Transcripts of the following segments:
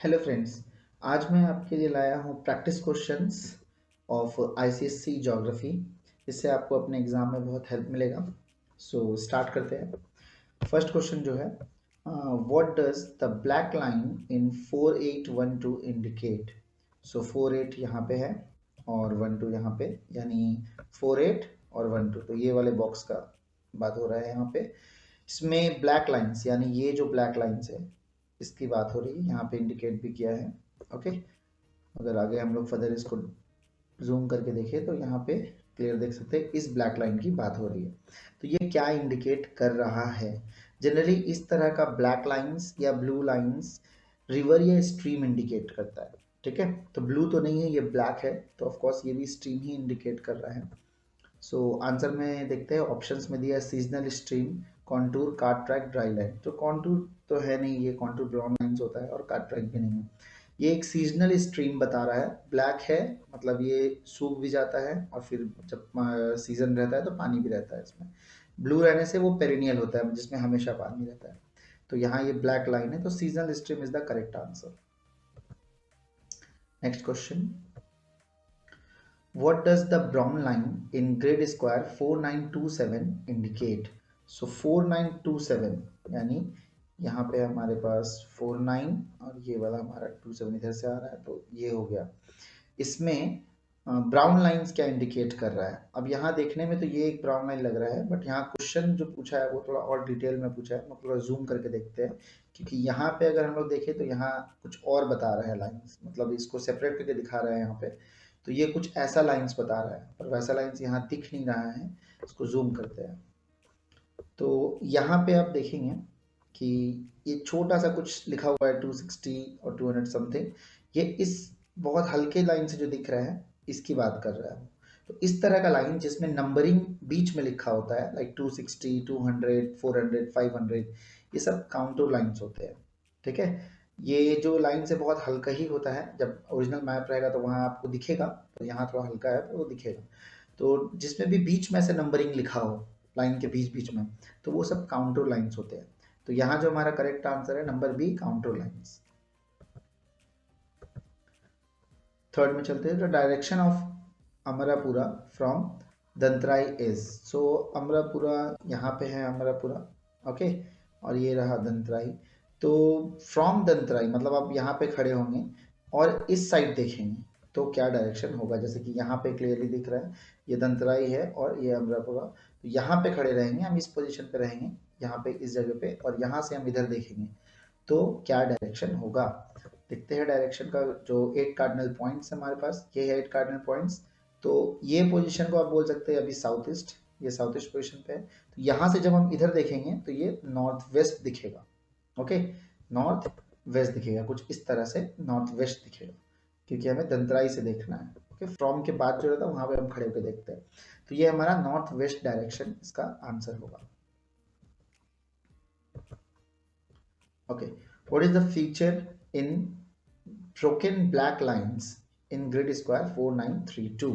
Hello friends. आज मैं आपके लिए लाया हूँ practice questions of ICSC geography. इससे आपको अपने एग्जाम में बहुत हेल्प मिलेगा। सो स्टार्ट करते हैं। फर्स्ट क्वेश्चन जो है, what does the black line in 4812 indicate. So 48 यहाँ पे है और 12 यहाँ पे, यानी 48 और 12, तो ये वाले बॉक्स का बात हो रहा है यहाँ पे। इसमें ब्लैक लाइंस, यानी ये जो ब्लैक लाइंस है इसकी बात हो रही है, यहाँ पे इंडिकेट भी किया है। ओके, अगर आगे हम लोग फर्दर इसको जूम करके देखें तो यहाँ पे क्लियर देख सकते हैं इस ब्लैक लाइन की बात हो रही है। तो ये क्या इंडिकेट कर रहा है? जनरली इस तरह का ब्लैक लाइंस या ब्लू लाइंस रिवर या स्ट्रीम इंडिकेट करता है। ठीक है, तो ब्लू तो नहीं है, ये ब्लैक है, तो ऑफकोर्स ये भी स्ट्रीम ही इंडिकेट कर रहा है। सो आंसर में देखते हैं, ऑप्शंस में दिया seasonal stream, contour, cart track, dry line. तो कॉन्टूर तो है नहीं, ये कॉन्टूर ब्राउन लाइंस होता है, और कार्ट ट्रैक भी नहीं है। ये एक सीजनल स्ट्रीम बता रहा है। ब्लैक है मतलब ये सूख भी जाता है और फिर जब सीजन रहता है तो पानी भी रहता है इसमें। ब्लू रहने से वो पेरिनियल होता है जिसमें हमेशा पानी रहता है। तो यहाँ ये ब्लैक लाइन है, तो seasonal stream is the correct answer. Next question, what does the brown line in grid square 4927 indicate? So 4927 यानी यहाँ पे हमारे पास 49 और ये वाला हमारा 27 इधर से आ रहा है, तो ये हो गया। इसमें ब्राउन लाइंस क्या इंडिकेट कर रहा है? अब यहाँ देखने में तो ये एक ब्राउन लाइन लग रहा है, बट यहाँ क्वेश्चन जो पूछा है वो थोड़ा और डिटेल में पूछा है। मैं थोड़ा जूम करके देखते हैं, क्योंकि यहाँ पे अगर हम लोग देखें तो यहाँ कुछ और बता रहा है लाइंस, मतलब इसको सेपरेट करके दिखा रहा है यहाँ पे। तो ये कुछ ऐसा लाइंस बता रहा है, पर वैसा लाइंस यहाँ दिख नहीं रहा है। इसको जूम करते हैं तो यहाँ पे आप देखेंगे कि ये छोटा सा कुछ लिखा हुआ है 260 और 200 समथिंग। ये इस बहुत हल्के लाइन से जो दिख रहा है इसकी बात कर रहा है। तो इस तरह का लाइन जिसमें नंबरिंग बीच में लिखा होता है, लाइक 260, 200, 400, 500, ये सब काउंटर लाइंस होते हैं। ठीक है, ये जो लाइन से बहुत हल्का ही होता है। जब ओरिजिनल मैप रहेगा तो वहाँ आपको दिखेगा, तो यहाँ थोड़ा हल्का है तो वो दिखेगा। तो जिसमें भी बीच में से नंबरिंग लिखा हो लाइन के बीच बीच में, तो वो सब काउंटर लाइंस होते हैं। तो यहाँ जो हमारा करेक्ट आंसर है number B, counter lines. Third में चलते हैं, the direction of Amarapura from Dantarai is. So Amarapura यहाँ पे है, अमरापुरा, ओके, और ये रहा दंतराई। तो फ्रॉम दंतराई मतलब आप यहाँ पे खड़े होंगे और इस साइड देखेंगे तो क्या डायरेक्शन होगा? जैसे कि यहाँ पे क्लियरली दिख रहा है ये दंतराई है और ये अमरापुरा। तो यहाँ पे खड़े रहेंगे हम, इस पोजीशन पे रहेंगे यहाँ पे, इस जगह पे, और यहाँ से हम इधर देखेंगे तो क्या डायरेक्शन होगा? देखते हैं डायरेक्शन का। जो 8 कार्डिनल पॉइंट्स हमारे पास, ये है 8 कार्डिनल पॉइंट्स। तो ये पोजीशन को आप बोल सकते हैं अभी साउथ ईस्ट, ये साउथ ईस्ट पोजीशन पे है। तो यहाँ से जब हम इधर देखेंगे तो ये नॉर्थ वेस्ट दिखेगा। ओके, नॉर्थ वेस्ट दिखेगा, कुछ इस तरह से नॉर्थ वेस्ट दिखेगा, क्योंकि हमें दंतराई से देखना है। ओके, फ्रॉम के बाद जो रहता है वहां पे हम खड़े होकर देखते हैं। तो ये हमारा नॉर्थ वेस्ट डायरेक्शन इसका आंसर होगा। Okay, what is the feature in broken black lines in grid square 4932?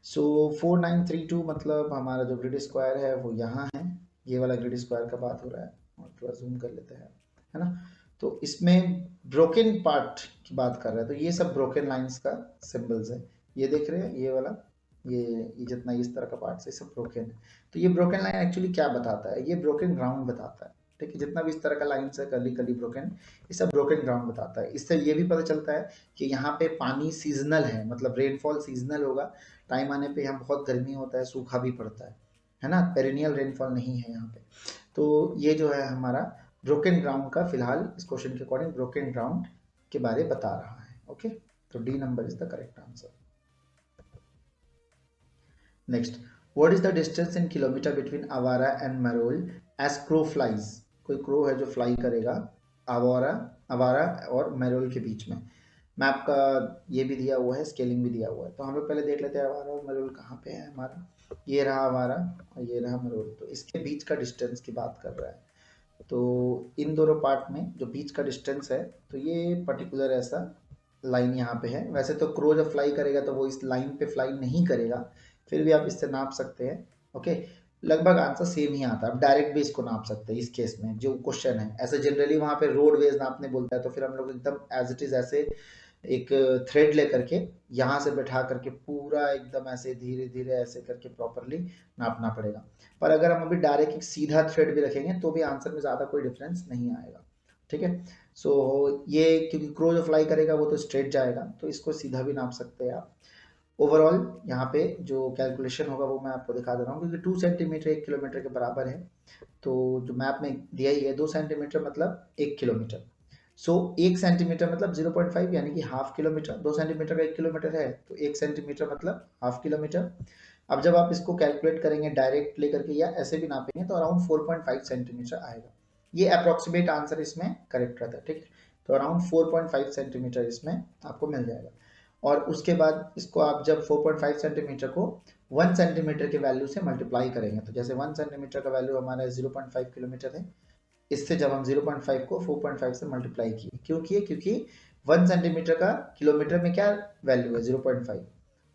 सो 4932 मतलब हमारा जो ग्रिड स्क्वायर है वो यहाँ है, ये वाला ग्रिड स्क्वायर का बात हो रहा है। और थोड़ा जूम कर लेते हैं, है ना। तो इसमें ब्रोकन पार्ट की बात कर रहा है, तो ये सब ब्रोकन लाइंस का सिंबल्स है। ये देख रहे हैं ये वाला, ये जितना इस तरह का पार्ट है सब ब्रोकन है। तो ये ब्रोकन लाइन एक्चुअली क्या बताता है? ये ब्रोकन ग्राउंड बताता है। ठीक है, जितना भी इस तरह का लाइंस है, कर्ली कर्ली ब्रोकन, ये सब ब्रोकन ग्राउंड बताता है। इससे ये भी पता चलता है कि यहाँ पे पानी सीजनल है, मतलब रेनफॉल सीजनल होगा। टाइम आने पे यहाँ बहुत गर्मी होता है, सूखा भी पड़ता है ना। पेरिनियल रेनफॉल नहीं है यहाँ पे। तो ये जो है हमारा ब्रोकन ग्राउंड का, फिलहाल इस क्वेश्चन के अकॉर्डिंग ब्रोकन ग्राउंड के बारे बता रहा है। ओके, तो D number is the correct answer. Next, what is the distance in kilometre between Awara and Marol as crow flies? कोई क्रो है जो फ्लाई करेगा अवारा अवारा और मरोल के बीच में। मैप का ये भी दिया हुआ है, स्केलिंग भी दिया हुआ है। तो हम लोग पहले देख लेते हैं अवारा और मरोल कहाँ पे है हमारा। ये रहा अवारा और ये रहा मरोल, तो इसके बीच का डिस्टेंस की बात कर रहा है। तो इन दोनों पार्ट में जो बीच का डिस्टेंस है, तो ये पर्टिकुलर ऐसा लाइन यहाँ पे है। वैसे तो क्रो जब फ्लाई करेगा तो वो इस लाइन पे फ्लाई नहीं करेगा, फिर भी आप इससे नाप सकते हैं। ओके, लगभग आंसर सेम ही आता है। आप डायरेक्ट भी इसको नाप सकते हैं इस केस में जो क्वेश्चन है। ऐसे जनरली वहाँ पे रोडवेज नापने बोलता है तो फिर हम लोग एकदम एज इट इज ऐसे एक थ्रेड लेकर के यहाँ से बैठा करके पूरा एकदम ऐसे धीरे धीरे ऐसे करके प्रॉपरली नापना पड़ेगा। पर अगर हम अभी डायरेक्ट एक सीधा थ्रेड भी रखेंगे तो भी आंसर में ज़्यादा कोई डिफरेंस नहीं आएगा। ठीक है, सो ये क्योंकि क्रो जो फ्लाई करेगा वो तो स्ट्रेट जाएगा, तो इसको सीधा भी नाप सकते हैं आप। ओवरऑल यहाँ पे जो कैलकुलेशन होगा वो मैं आपको दिखा दे रहा हूँ, क्योंकि 2 सेंटीमीटर 1 किलोमीटर के बराबर है। तो जो मैप में दिया ही है 2 सेंटीमीटर मतलब 1 किलोमीटर। सो 1 सेंटीमीटर मतलब 0.5 यानी कि हाफ किलोमीटर। 2 सेंटीमीटर का 1 किलोमीटर है तो 1 सेंटीमीटर मतलब हाफ किलोमीटर। अब जब आप इसको कैलकुलेट करेंगे डायरेक्ट लेकर के या ऐसे भी नापेंगे तो अराउंड 4.5 सेंटीमीटर आएगा। ये अप्रोक्सीमेट आंसर इसमें करेक्ट रहता है। ठीक है, तो अराउंड 4.5 सेंटीमीटर इसमें आपको मिल जाएगा। और उसके बाद इसको आप जब 4.5 सेंटीमीटर को 1 सेंटीमीटर के वैल्यू से मल्टीप्लाई करेंगे, तो जैसे 1 सेंटीमीटर का वैल्यू हमारा 0.5 किलोमीटर है, इससे जब हम 0.5 को 4.5 से मल्टीप्लाई किए, क्यों किए? क्योंकि 1 सेंटीमीटर का किलोमीटर में क्या वैल्यू है? 0.5,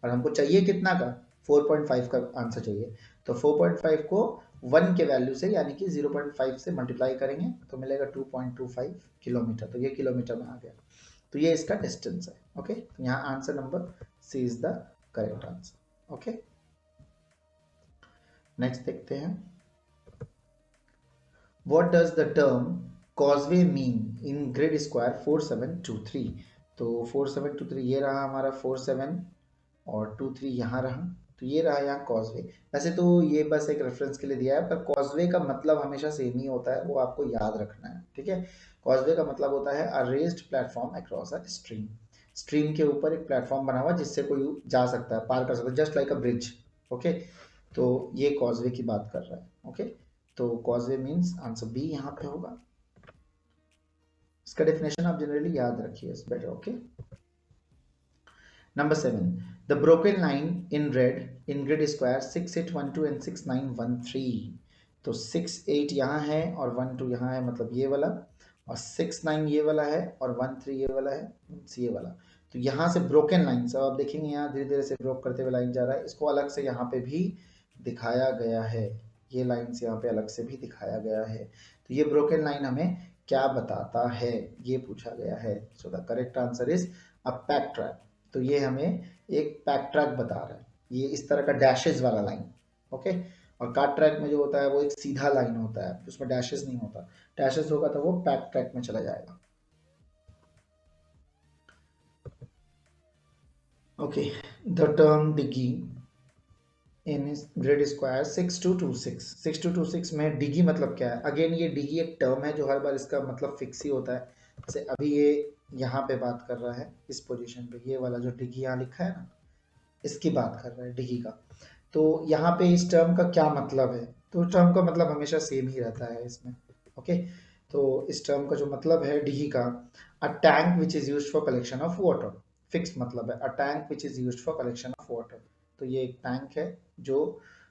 और हमको चाहिए कितना का? 4.5 का आंसर चाहिए। तो 4.5 को 1 के वैल्यू से यानी कि 0.5 से मल्टीप्लाई करेंगे तो मिलेगा 2.25 किलोमीटर। तो ये किलोमीटर में आ गया, तो ये इसका डिस्टेंस है। ओके, तो यहाँ answer number C is the correct answer. Okay, next देखते हैं। What does the term causeway mean in grid square 4723? तो 4723 ये रहा हमारा 47 और 23 यहाँ रहा, तो ये रहा यहाँ कॉजवे। वैसे तो ये बस एक रेफरेंस के लिए दिया है, पर कॉजवे का मतलब हमेशा सेम ही होता है, वो आपको याद रखना है। ठीक है, कॉजवे का मतलब होता है a raised platform across a stream. Stream के ऊपर एक प्लेटफॉर्म बना हुआ जिससे कोई जा सकता है, पार कर सकता है, जस्ट लाइक अ ब्रिज। ओके, तो ये कॉजवे की बात कर रहा है। ओके, तो कॉजवे मीन्स आंसर बी यहाँ पे होगा। इसका डेफिनेशन आप जनरली याद रखिए, it's better. Okay, Number 7. The broken line in red in grid square 6812 and 6913. तो 68 यहाँ है और 12 यहाँ है, मतलब ये वाला, और 69 ये वाला है और 13 ये वाला है, ये वाला। तो यहाँ से ब्रोकन लाइन, सब आप देखेंगे यहाँ धीरे धीरे से ब्रोक करते हुए लाइन जा रहा है, इसको अलग से यहाँ पे भी दिखाया गया है। ये लाइन्स यहाँ पे अलग से भी दिखाया गया है। तो ये ब्रोकन लाइन हमें क्या बताता है, ये पूछा गया है। So the correct answer is a pack track. तो ये हमें एक पैक ट्रैक बता रहा है, ये इस तरह का डैशेस वाला लाइन। ओके, और कार्ट ट्रैक में जो होता है वो एक सीधा लाइन होता है, उसमें डैशेस नहीं होता। डैशेस होगा तो वो पैक ट्रैक में चला जाएगा। ओके, द टर्म डिगी इन ग्रिड स्क्वायर 6226। 6226 में डिगी मतलब क्या है? अगेन ये डिगी एक टर्म है जो हर बार इसका मतलब फिक्स ही होता है। जैसे अभी ये यहाँ पे बात कर रहा है इस पोजीशन पे, ये वाला जो डिगी यहाँ लिखा है ना, इसकी बात कर रहा है डिगी का। तो यहाँ पे इस टर्म का क्या मतलब है? तो टर्म का मतलब हमेशा सेम ही रहता है इसमें। ओके, तो इस टर्म का जो मतलब है डिगी का, a tank which is used for collection of water. Fix मतलब है, a tank which is used for collection of water. तो ये एक टैंक है जो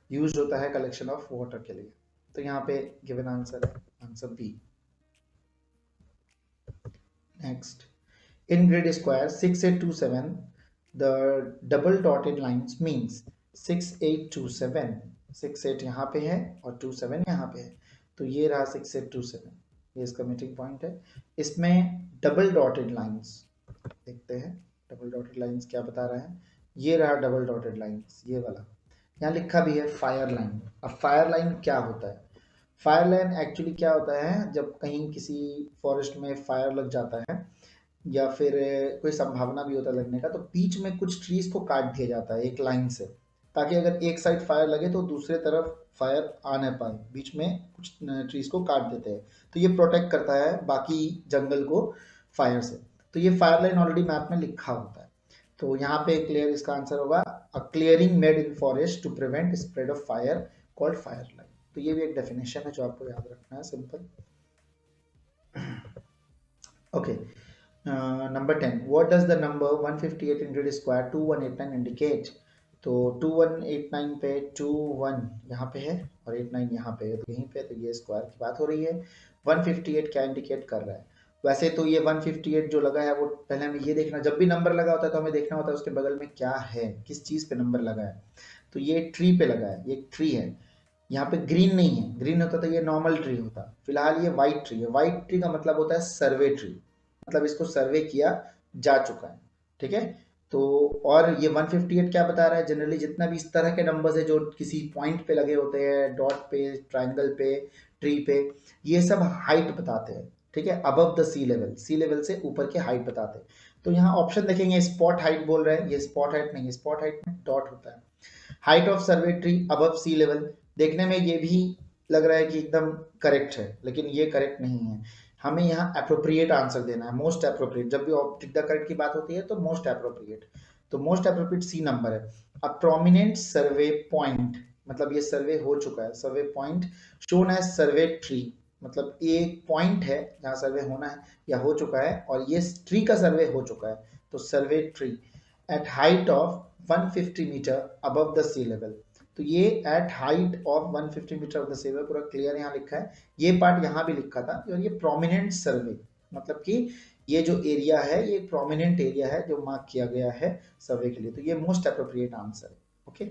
यूज होता है कलेक्शन ऑफ वाटर के लिए। तो यहाँ पे गिवन आंसर है answer B. Next, in grid square 6827, the double dotted lines means 6827। 68 यहाँ पे है और 27 यहाँ पे है, तो ये रहा 6827, ये इसका मीटिंग पॉइंट है। इसमें डबल डॉटेड लाइंस देखते हैं, डबल डॉटेड लाइंस क्या बता रहा है। ये रहा डबल डॉटेड लाइंस, ये वाला। यहाँ लिखा भी है फायर लाइन। अब फायर लाइन क्या होता है? फायर लाइन एक्चुअली क्या होता है, जब कहीं किसी फॉरेस्ट में फायर लग जाता है या फिर कोई संभावना भी होता है लगने का, तो बीच में कुछ ट्रीज को काट दिया जाता है एक लाइन से, ताकि अगर एक साइड फायर लगे तो दूसरे तरफ फायर आ ना पाए। बीच में कुछ ट्रीज को काट देते हैं, तो ये प्रोटेक्ट करता है बाकी जंगल को फायर से। तो ये फायर लाइन ऑलरेडी मैप में लिखा होता है। तो यहाँ पे क्लियर इसका आंसर होगा a clearing made in forest to prevent spread of fire called fire line. तो ये भी एक डेफिनेशन है जो आपको याद रखना है, simple. Okay, number 10, what does the number 158 in grid square 2189 indicate? तो 2189 पे 21 यहाँ पे है और 89 यहाँ पे है, तो यहीं पे, तो ये स्क्वायर की बात हो रही है। 158 क्या इंडिकेट कर रहा है? वैसे तो ये 158 जो लगा है वो पहले हमें ये देखना, जब भी नंबर लगा होता है तो हमें देखना होता है उसके बगल में क्या है, किस चीज़ पे नंबर लगा है। तो ये ट्री पे लगा है, ये ट्री है। यहाँ पे ग्रीन नहीं है, ग्रीन होता तो ये नॉर्मल ट्री होता, फिलहाल ये व्हाइट ट्री है। व्हाइट ट्री का मतलब होता है सर्वे ट्री, मतलब इसको सर्वे किया जा चुका है, ठीक है। तो और ये 158 क्या बता रहा है, जनरली जितना भी इस तरह के नंबर्स है जो किसी पॉइंट पे लगे होते हैं, डॉट पे, ट्राइंगल पे, ट्री पे, ये सब हाइट बताते हैं, ठीक है, above the sea level, sea level से ऊपर के हाइट बताते हैं। तो यहाँ ऑप्शन देखेंगे, स्पॉट हाइट बोल रहे हैं, ये स्पॉट हाइट नहीं है, स्पॉट हाइट में डॉट होता है। Height of survey tree above sea level, देखने में ये भी लग रहा है कि एकदम करेक्ट है, लेकिन ये करेक्ट नहीं है। हमें यहाँ अप्रोप्रिएट आंसर देना है, मोस्ट अप्रोप्रिएट। जब भी ऑब्जेक्ट द करेक्ट की बात होती है तो मोस्ट अप्रोप्रिएट, तो मोस्ट अप्रोप्रिएट सी नंबर है। अ प्रोमिनेंट सर्वे पॉइंट, मतलब ये सर्वे हो चुका है, सर्वे पॉइंट शोन एज सर्वे ट्री, मतलब एक पॉइंट है जहाँ सर्वे होना है या हो चुका है, और ये ट्री का सर्वे हो चुका है, तो survey tree at height of 150 metre above the sea level. तो ये at height of 150 metre of the sea level पूरा क्लियर यहाँ लिखा है, ये पार्ट यहाँ भी लिखा था। और ये प्रोमिनेंट सर्वे, मतलब कि ये जो एरिया है ये प्रोमिनेंट एरिया है जो मार्क किया गया है सर्वे के लिए, तो ये मोस्ट अप्रोप्रिएट आंसर है। ओके,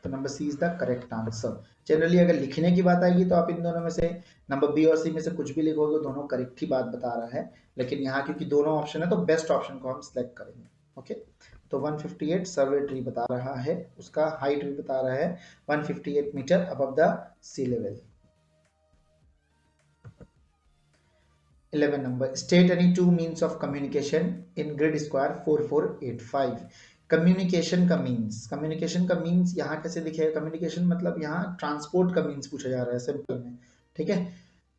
तो number C is the correct answer. Generally अगर लिखने की बात आएगी तो आप इन दोनों में से नंबर बी और सी में से कुछ भी लिखोगे, दोनों करेक्ट ही बात बता रहा है, लेकिन यहाँ क्योंकि दोनों ऑप्शन है तो बेस्ट ऑप्शन को हम सिलेक्ट करेंगे। ओके, तो 158 सर्वे ट्री बता रहा है, उसका हाइट भी बता रहा है 158 metre above the sea level. 11 number, state any two means of communication in grid square 4485। Communication का मीन्स, कम्युनिकेशन का मीन्स यहाँ कैसे दिखेगा, कम्युनिकेशन मतलब यहाँ ट्रांसपोर्ट का मीन्स पूछा जा रहा है सिंपल में, ठीक है।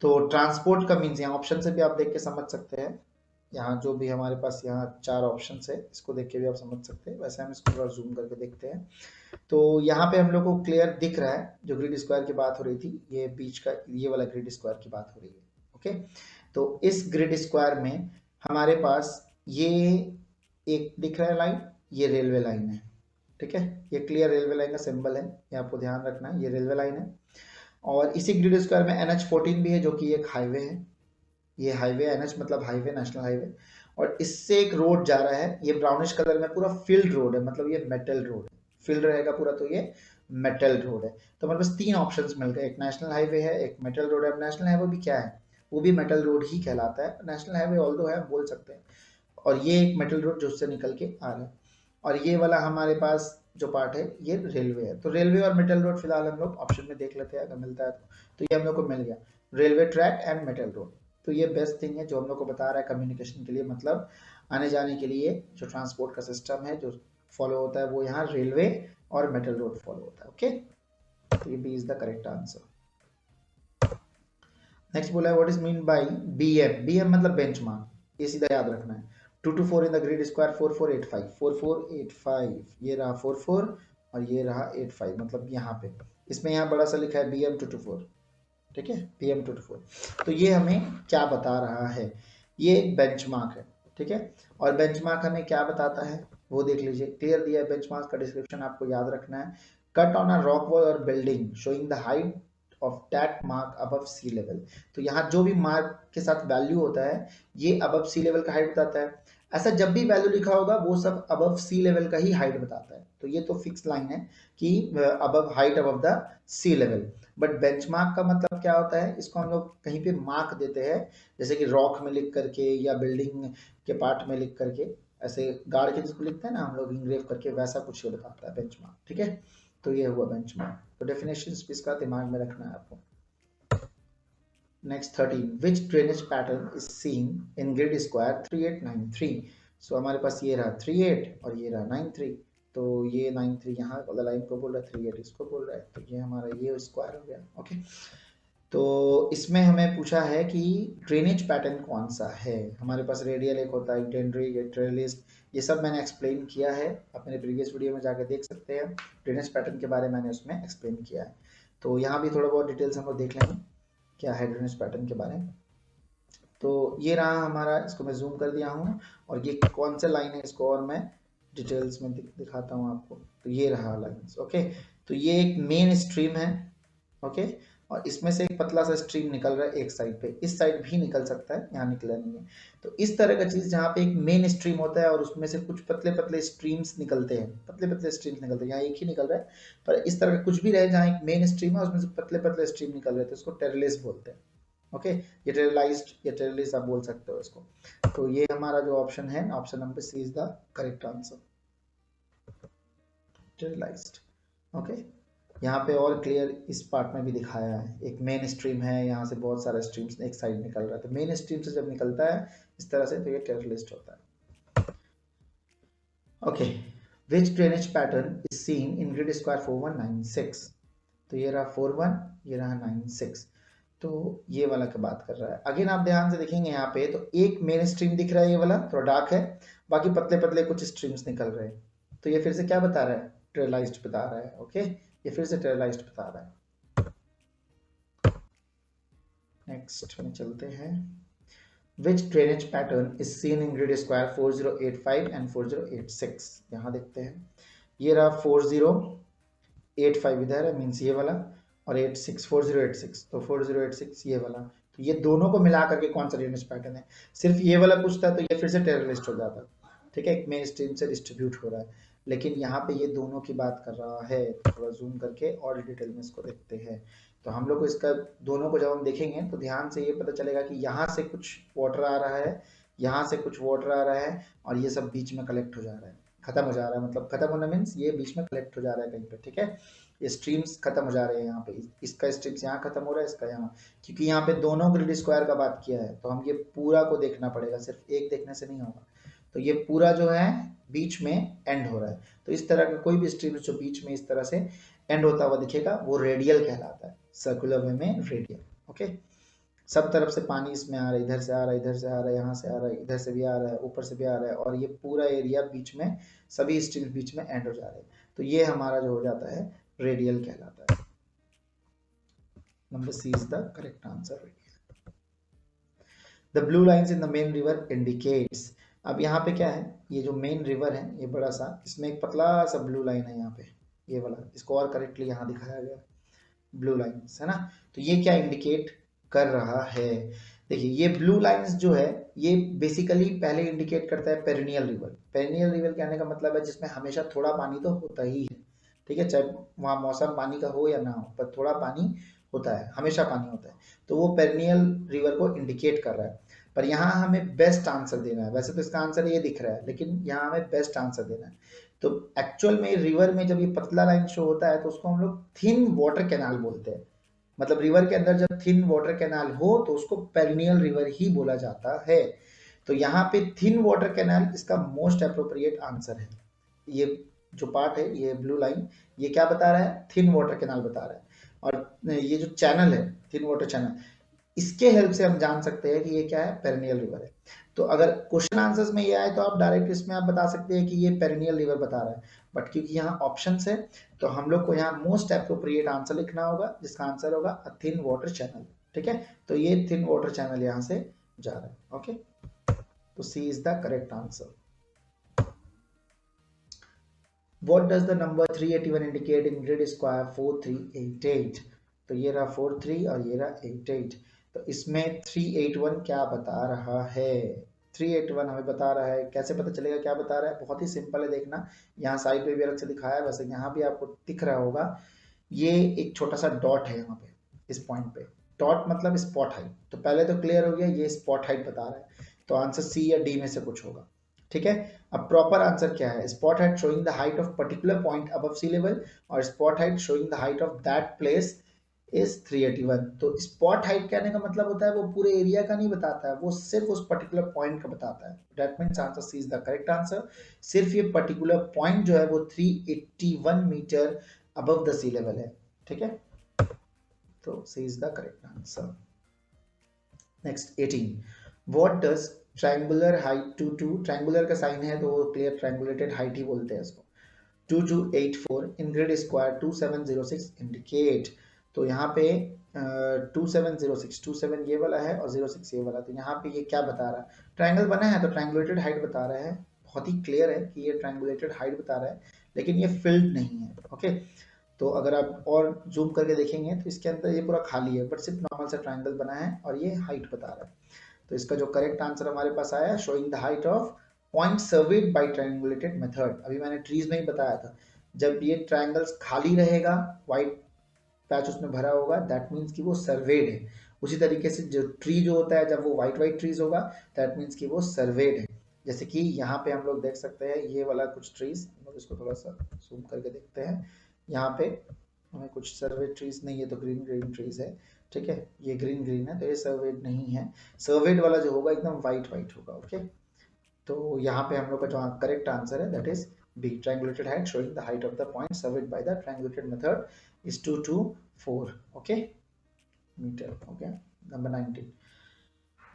तो ट्रांसपोर्ट का मीन्स यहाँ ऑप्शन से भी आप देख के समझ सकते हैं, यहाँ जो भी हमारे पास यहाँ 4 ऑप्शन है इसको देख के भी आप समझ सकते हैं। वैसे हम इसको थोड़ा जूम करके देखते हैं, तो यहाँ पे हम लोग को क्लियर दिख रहा है, जो ग्रिड स्क्वायर की बात हो रही थी, ये बीच का ये वाला ग्रिड स्क्वायर की बात हो रही है। ओके, तो इस ग्रिड स्क्वायर में हमारे पास ये एक दिख रहा है लाइन, ये रेलवे लाइन है, ठीक है, ये क्लियर रेलवे लाइन का सिंबल है, ये आपको ध्यान रखना है, ये रेलवे लाइन है। और इसी ग्रिड स्क्वायर में NH14 भी है जो कि एक हाईवे है, ये हाईवे NH मतलब हाईवे, नेशनल हाईवे, और इससे एक रोड जा रहा है, ये ब्राउनिश कलर में पूरा फील्ड रोड है, मतलब ये मेटल रोड है, फील्ड रहेगा पूरा तो ये मेटल रोड है। तो हमारे पास 3 ऑप्शंस मिल गए, एक नेशनल हाईवे है, एक मेटल रोड है। अब नेशनल हाईवे भी क्या है, वो भी मेटल रोड ही कहलाता है, नेशनल हाईवे ऑल्दो है बोल सकते हैं, और ये एक मेटल रोड जो उससे निकल के आ रहा है। और ये वाला हमारे पास जो पार्ट है ये रेलवे है, तो रेलवे और मेटल रोड फिलहाल हम लोग ऑप्शन में देख लेते हैं, अगर मिलता है तो ये हम लोग को मिल गया, railway track and metal road. तो ये बेस्ट थिंग है जो हम लोग को बता रहा है कम्युनिकेशन के लिए, मतलब आने जाने के लिए जो ट्रांसपोर्ट का सिस्टम है जो फॉलो होता है वो यहाँ रेलवे और मेटल रोड फॉलो होता है। ओके, तो ये B is the correct answer. Next बोला है what is mean by BM, BM मतलब बेंचमार्क, ये सीधा याद रखना है। 2 to 4 in the grid square 4485, 4485, ये रहा 44 और ये रहा 85, मतलब यहाँ पे इसमें यहाँ बड़ा सा लिखा है BM 2 to 4, ठीक है, BM 2 to 4। तो ये हमें क्या बता रहा है, ये एक बेंचमार्क है, ठीक है। और बेंचमार्क हमें क्या बताता है वो देख लीजिए, क्लियर दिया है, बेंचमार्क का डिस्क्रिप्शन आपको याद रखना है। Cut on a rock wall और building showing the height of that mark above sea level. तो यहाँ जो भी मार्क के साथ वैल्यू होता है ये अबव सी लेवल का हाइट बताता है। ऐसा जब भी वैल्यू लिखा होगा वो सब अबव सी लेवल का ही हाइट बताता है, तो ये तो फिक्स लाइन है कि above height above the sea level. But benchmark का मतलब क्या होता है, इसको हम लोग कहीं पे मार्क देते हैं, जैसे कि रॉक में लिख करके या बिल्डिंग के पार्ट में लिख करके, ऐसे गाड़ के जिसको लिखते हैं ना हम लोग इंग्रेव करके, वैसा कुछ ये बताता है बेंचमार्क, ठीक है। तो ये हुआ बेंचमार्क, तो डेफिनेशन इसका दिमाग में रखना है आपको। Next 13, which drainage pattern is seen in grid square 3893। सो हमारे पास ये रहा 38 और ये रहा 93, तो ये 93 यहाँ वाला लाइन को बोल रहा है, 38 इसको बोल रहा है, तो ये हमारा ये स्क्वायर हो गया। ओके, तो इसमें हमें पूछा है कि ड्रेनेज पैटर्न कौन सा है, हमारे पास रेडियल एक होता है, डेंड्रिक, ट्रेलिस्ट, ये सब मैंने एक्सप्लेन किया है, अपने प्रीवियस वीडियो में जाकर देख सकते हैं, ड्रेनेज पैटर्न के बारे में मैंने उसमें एक्सप्लेन किया है। तो यहाँ भी थोड़ा बहुत डिटेल्स हम लोग देख लेंगे क्या है ड्रेनेज पैटर्न के बारे में। तो ये रहा हमारा, इसको मैं जूम कर दिया हूँ, और ये कौन सा लाइन है इसको और मैं डिटेल्स में दिखाता हूँ आपको। तो ये रहा लाइन्स, ओके। तो ये एक मेन स्ट्रीम है, ओके। और इसमें से एक पतला सा स्ट्रीम निकल रहा है एक साइड पे, इस साइड भी निकल सकता है, यहाँ निकला नहीं है। तो इस तरह का चीज जहाँ पे एक मेन स्ट्रीम होता है और उसमें से कुछ पतले पतले स्ट्रीम्स निकलते हैं, पतले पतले स्ट्रीम्स निकलते हैं, यहाँ एक ही निकल रहा है, पर इस तरह का कुछ भी रहे जहाँ एक मेन स्ट्रीम है उसमें से पतले पतले स्ट्रीम निकल रहे थे, उसको टेरलेस बोलते हैं। ओके, ये टेरलाइज्ड या टेरलेस आप बोल सकते हो इसको। तो ये हमारा जो ऑप्शन है, option number C is the correct answer, टेरलाइज्ड। ओके, यहाँ पे और क्लियर इस पार्ट में भी दिखाया है, एक मेन स्ट्रीम है, यहाँ से बहुत सारे स्ट्रीम्स एक साइड निकल रहा है, तो मेन स्ट्रीम से जब निकलता है इस तरह से तो ये टेरलिस्ट होता है। Okay, which drainage pattern is seen in grid square 4196। तो ये रहा 41, ये रहा 96, तो ये वाला की बात कर रहा है। अगेन आप ध्यान से देखेंगे यहाँ पे तो एक मेन स्ट्रीम दिख रहा है, ये वाला थोड़ा डार्क है, बाकी पतले पतले कुछ स्ट्रीम्स निकल रहे हैं, तो ये फिर से क्या बता रहा है, टेरलाइज्ड बता रहा है। ओके, ये फिर से टेरलाइज्ड बता रहा है। नेक्स्ट में चलते हैं, which drainage pattern is seen in grid square 4085 and 4086। यहाँ देखते हैं, ये रहा 4085 इधर है, मीन्स ये वाला, और 86 4086, तो 4086 ये वाला, तो ये दोनों को मिला करके कौन सा ड्रेनेज पैटर्न है। सिर्फ ये वाला पूछता तो ये फिर से टेररिस्ट हो जाता, ठीक है, एक मेन स्ट्रीम से डिस्ट्रीब्यूट हो रहा है, लेकिन यहाँ पे ये दोनों की बात कर रहा है। तो थोड़ा जूम करके और डिटेल में इसको देखते हैं, तो हम लोग को इसका दोनों को जब हम देखेंगे तो ध्यान से ये पता चलेगा कि यहाँ से कुछ वाटर आ रहा है, यहाँ से कुछ वाटर आ रहा है, और ये सब बीच में कलेक्ट हो जा रहा है, खत्म हो जा रहा है, मतलब खत्म होना मीन्स ये बीच में कलेक्ट हो जा रहा है कहीं पे, ठीक है, ये स्ट्रीम्स खत्म हो जा रहे हैं यहाँ पे, इसका स्ट्रीम्स यहाँ खत्म हो रहा है, इसका यहाँ, क्योंकि यहाँ पे दोनों ग्रिड स्क्वायर का बात किया है, तो हम ये पूरा को देखना पड़ेगा, सिर्फ एक देखने से नहीं होगा, तो ये पूरा जो है बीच में एंड हो रहा है, तो इस तरह का कोई भी स्ट्रीम जो बीच में इस तरह से एंड होता हुआ दिखेगा वो रेडियल कहलाता है, सर्कुलर वे में रेडियल। ओके, सब तरफ से पानी इसमें आ रहा है, इधर से आ रहा है, इधर से आ रहा है, यहाँ से आ रहा है, इधर से भी आ रहा है, ऊपर से भी आ रहा है, और ये पूरा एरिया बीच में सभी स्ट्रीम्स बीच में एंड हो जा रहे हैं, तो ये हमारा जो हो जाता है रेडियल कहलाता है। Number C is the correct answer, radial. The blue lines in the main river indicates. अब यहाँ पे क्या है, ये जो मेन रिवर है ये बड़ा सा, इसमें एक पतला सा ब्लू लाइन है यहाँ पे, ये वाला, इसको और करेक्टली यहाँ दिखाया गया ब्लू लाइन्स है ना, तो ये क्या इंडिकेट कर रहा है, देखिए ये ब्लू लाइन्स जो है ये बेसिकली पहले इंडिकेट करता है पेरिनियल रिवर। पेरिनियल रिवर कहने का मतलब है जिसमें हमेशा थोड़ा पानी तो होता ही है, ठीक है, चाहे वहाँ मौसम पानी का हो या ना हो, पर थोड़ा पानी होता है, हमेशा पानी होता है, तो वो पेरिनियल रिवर को इंडिकेट कर रहा है। पर यहाँ हमें बेस्ट आंसर देना है, वैसे तो इसका आंसर ये दिख रहा है, लेकिन यहाँ हमें बेस्ट आंसर देना है। तो एक्चुअल में रिवर में जब ये पतला लाइन शो होता है तो उसको हम लोग थिन वाटर कैनाल बोलते हैं, मतलब रिवर के अंदर जब थिन वाटर कैनाल हो तो उसको पेरिनियल रिवर ही बोला जाता है। तो यहाँ पे थिन वाटर कैनाल इसका मोस्ट अप्रोप्रिएट आंसर है। ये जो पार्ट है, ये ब्लू लाइन, ये क्या बता रहा है, थिन वाटर कैनाल बता रहा है, और ये जो चैनल है थिन वाटर चैनल, इसके हेल्प से हम जान सकते हैं कि ये क्या है, पेरिनियल रिवर है। तो अगर क्वेश्चन आंसर्स में ये आए तो आप डायरेक्ट इसमें आप बता सकते हैं कि ये पेरिनियल रिवर बता रहा है, बट क्योंकि यहाँ ऑप्शंस है तो हम लोग को यहाँ मोस्ट अप्रोप्रिएट आंसर लिखना होगा, जिसका आंसर होगा अ थिन वाटर चैनल, ठीक है, तो ये थिन वाटर चैनल यहाँ से जा रहा है। ओके, तो C is the correct answer. What does the number 381 indicate in grid square 4388? तो ये रहा 43 और ये रहा 88, तो इसमें 381 क्या बता रहा है, 381 हमें बता रहा है, कैसे पता चलेगा क्या बता रहा है, बहुत ही सिंपल है, देखना यहाँ साइड पे भी अलग से दिखाया है, वैसे यहाँ भी आपको दिख रहा होगा, ये एक छोटा सा डॉट है यहाँ पे, इस पॉइंट पे, डॉट मतलब स्पॉट हाइट, तो पहले तो क्लियर हो गया ये स्पॉट हाइट बता रहा है, तो आंसर सी या डी में से कुछ होगा, ठीक है। अब प्रॉपर आंसर क्या है, spot height showing the height of particular point above sea level, और spot height showing the height of that place is 381। तो स्पॉट हाइट कहने का मतलब होता है वो पूरे एरिया का नहीं बताता है, वो सिर्फ उस पर्टिकुलर पॉइंट का बताता है, that means answer C is the correct answer. सिर्फ ये पर्टिकुलर पॉइंट जो है वो 381 metre above the sea level है, ठीक है, तो C is the correct answer. Next 18, what does triangular height 22, triangular का साइन है तो वो क्लियर ट्रायंगुलेटेड हाइट ही बोलते हैं इसको, 2284 इन ग्रिड स्क्वायर 2706 इंडिकेट। तो यहाँ पे 2706, 27 ये वाला है और 06 ये वाला, तो यहाँ पे ये क्या बता रहा है, ट्रायंगल बना है तो ट्रायंगुलेटेड हाइट बता रहा है, बहुत ही क्लियर है कि ये ट्रायंगुलेटेड हाइट बता रहा है, लेकिन ये फिल्ड नहीं है। ओके, तो अगर आप और जूम करके देखेंगे तो इसके अंदर ये पूरा खाली है, बट सिर्फ नॉर्मल सा ट्राइंगल बना है और ये हाइट बता रहा है। तो इसका जो करेक्ट आंसर हमारे पास आया, showing the height of point surveyed by triangulated method. अभी मैंने ट्रीज में ही बताया था, जब ये ट्रायंगल्स खाली रहेगा, व्हाइट पैच उसमें भरा होगा, दैट मीन्स कि वो सर्वेड है। उसी तरीके से जो ट्री जो होता है, जब वो व्हाइट व्हाइट ट्रीज होगा, दैट मीन्स कि वो सर्वेड है। जैसे कि यहाँ पे हम लोग देख सकते हैं ये वाला कुछ ट्रीज, हम लोग इसको थोड़ा सा जूम करके देखते हैं। यहाँ पे हमें कुछ सर्वेड ट्रीज नहीं है, तो ग्रीन ग्रीन ट्रीज है, ठीक है, ये ग्रीन ग्रीन है, तो ये सर्वेड नहीं है। सर्वेड वाला जो होगा एकदम व्हाइट व्हाइट होगा। ओके, तो यहाँ पे हम लोग का जो करेक्ट आंसर है that is B, triangulated height showing the height of the point surveyed by the triangulated method is 224, okay, meter. Okay, number 19,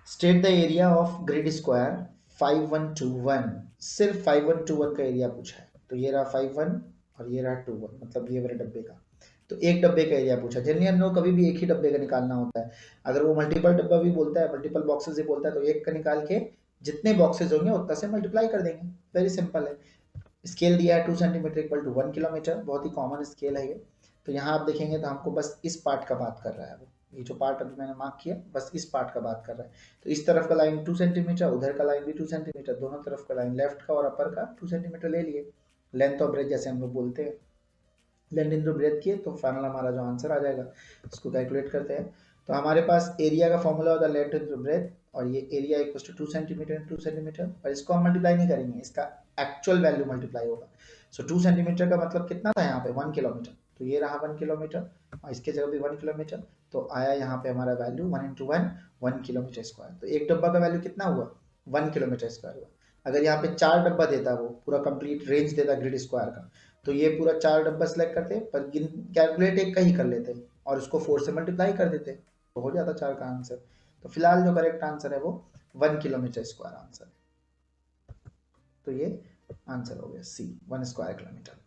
state the area of grid square 5121। सिर्फ 5121 का एरिया पूछा है, तो ये रहा 51 और ये रहा 21, मतलब ये वाले डब्बे का। तो एक डब्बे का एरिया पूछा, जनरली हम लोग कभी भी एक ही डब्बे का निकालना होता है। अगर वो मल्टीपल डब्बा भी बोलता है, मल्टीपल बॉक्सेस ही बोलता है, तो एक का निकाल के जितने बॉक्सेस होंगे उतना से मल्टीप्लाई कर देंगे। वेरी सिंपल है। स्केल दिया है 2 सेंटीमीटर इक्वल टू 1 किलोमीटर, बहुत ही कॉमन स्केल है ये। तो यहाँ आप देखेंगे तो हमको बस इस पार्ट का बात कर रहा है वो, ये जो पार्ट अभी मैंने मार्क किया, बस इस पार्ट का बात कर रहा है। तो इस तरफ का लाइन 2 सेंटीमीटर, उधर का लाइन भी 2 सेंटीमीटर, दोनों तरफ का लाइन लेफ्ट का और अपर का 2 सेंटीमीटर ले लिए। लेंथ और ब्रेथ जैसे हम लोग बोलते हैं, लेंथ इंटू ब्रेथ किए तो फाइनल हमारा जो आंसर आ जाएगा, इसको कैलकुलेट करते हैं। तो हमारे पास एरिया का फॉर्मूला होता है लेंथ इंटू ब्रेथ, और ये area equal to 2 centimetre into 2 centimetre, और इसको हम मल्टीप्लाई नहीं करेंगे, इसका एक्चुअल वैल्यू मल्टीप्लाई होगा। सो 2 सेंटीमीटर का मतलब कितना था यहाँ पे, 1 किलोमीटर, तो ये रहा 1 किलोमीटर, और इसके जगह भी 1 किलोमीटर, तो आया यहाँ पे हमारा वैल्यू 1 इंटू 1, 1 किलोमीटर स्क्वायर। तो एक डब्बा का वैल्यू कितना हुआ, 1 किलोमीटर स्क्वायर हुआ। अगर यहाँ पे 4 डब्बा देता, वो पूरा कंप्लीट रेंज देता ग्रिड स्क्वायर का, तो ये पूरा 4 डब्बा सेलेक्ट करते, पर कैलकुलेट एक का ही कर लेते और उसको 4 से मल्टीप्लाई कर देते, तो हो जाता 4 का आंसर। तो फिलहाल जो करेक्ट आंसर है वो 1 किलोमीटर स्क्वायर आंसर है। तो ये आंसर हो गया सी, 1 square kilometre.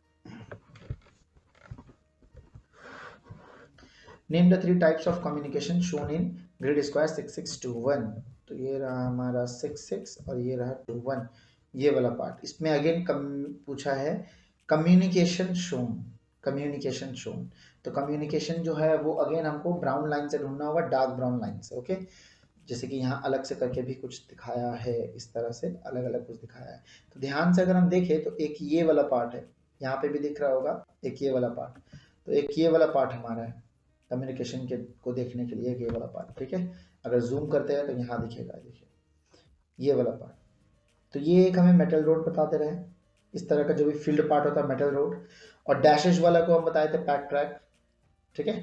Name the 3 types of communication shown in grid square 6621। तो ये रहा हमारा 66 और ये रहा 21, ये वाला पार्ट। इसमें अगेन पूछा है कम्युनिकेशन शोन, कम्युनिकेशन शोन। तो कम्युनिकेशन जो है वो अगेन हमको ब्राउन लाइन से ढूंढना होगा, डार्क ब्राउन लाइन से। ओके, जैसे कि यहाँ अलग से करके भी कुछ दिखाया है, इस तरह से अलग अलग कुछ दिखाया है। तो ध्यान से अगर हम देखें तो एक ये वाला पार्ट है, यहाँ पे भी दिख रहा होगा एक ये वाला पार्ट, तो एक ये वाला पार्ट हमारा है कम्युनिकेशन के को देखने के लिए, एक ये वाला पार्ट, ठीक है। अगर जूम करते हैं तो यहाँ दिखेगा, देखिए ये वाला पार्ट। तो ये एक हमें मेटल रोड बताते रहे, इस तरह का जो भी फील्ड पार्ट होता है मेटल रोड, और डैशेज वाला को हम बताए थे पैक ट्रैक, ठीक है,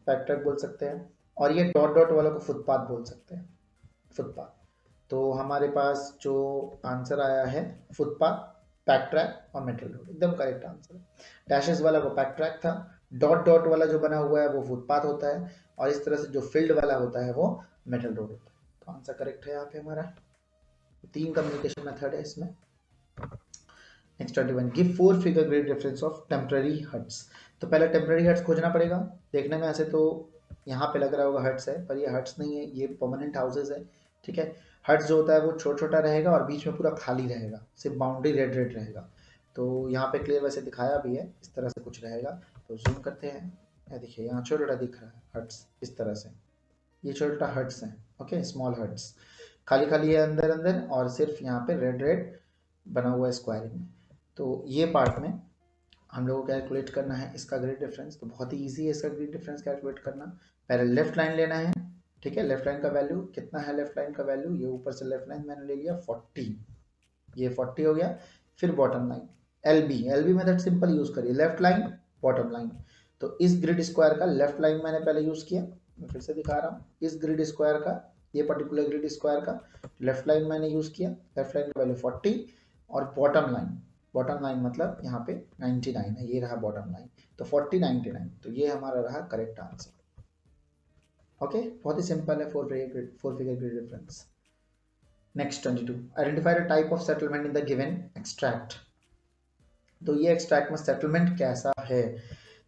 पैक ट्रैक बोल सकते हैं, और ये डॉट डॉट वाला को फुटपाथ बोल सकते हैं, फुटपाथ। तो हमारे पास जो आंसर आया है फुटपाथ, पैक ट्रैक और मेटल रोड, एकदम करेक्ट आंसर है। डैशेज वाला को पैक ट्रैक था, डॉट डॉट वाला जो बना हुआ है वो फुटपाथ होता है, और इस तरह से जो फील्ड वाला होता है वो मेटल रोड होता है। तो आंसर करेक्ट है यहाँ पे हमारा। 3 कम्युनिकेशन मेथड है इसमें। Next 21, give 4 figure grid reference of temporary huts. तो पहले टेम्पररी हट्स खोजना पड़ेगा। देखने में ऐसे तो यहाँ पे लग रहा होगा हट्स है, पर ये हट्स नहीं है, ये परमानेंट हाउसेज है, ठीक है। हट्स जो होता है वो छोटा छोटा रहेगा और बीच में पूरा खाली रहेगा, सिर्फ बाउंड्री रेड रेड रहेगा। तो यहाँ पे क्लियर वैसे दिखाया भी है, इस तरह से कुछ रहेगा। तो जूम करते हैं, ये देखिए यहाँ छोटा छोटा दिख रहा है हट्स, इस तरह से ये छोटा छोटा हट्स हैं, ओके, स्मॉल हट्स, खाली खाली है अंदर अंदर, और सिर्फ यहाँ पे रेड रेड बना हुआ है स्क्वायरिंग में। तो ये पार्ट में हम लोगों को कैलकुलेट करना है इसका ग्रिड डिफरेंस। तो बहुत ही ईजी है इसका ग्रिड डिफरेंस कैलकुलेट करना। पहले लेफ्ट लाइन लेना है, ठीक है, लेफ्ट लाइन का वैल्यू कितना है, लेफ्ट लाइन का वैल्यू ये ऊपर से लेफ्ट लाइन मैंने ले लिया 40, ये 40 हो गया। फिर bottom line LB method simple use करिए, लेफ्ट लाइन बॉटम लाइन। तो इस ग्रिड स्क्वायर का लेफ्ट लाइन मैंने पहले यूज किया, मैं फिर से दिखा रहा हूँ, इस ग्रिड स्क्वायर का, ये पर्टिकुलर ग्रिड स्क्वायर का लेफ्ट लाइन मैंने यूज किया, लेफ्ट लाइन का वैल्यू 40, और बॉटम लाइन मतलब यहाँ पे 99 है, ये रहा बॉटम लाइन, तो 40 99, तो ये हमारा रहा करेक्ट आंसर। ओके, बहुत ही सिंपल है, 4 figure grid reference. Next 22, identify the type of settlement in the given extract. तो ये एक्सट्रैक्ट में सेटलमेंट कैसा है,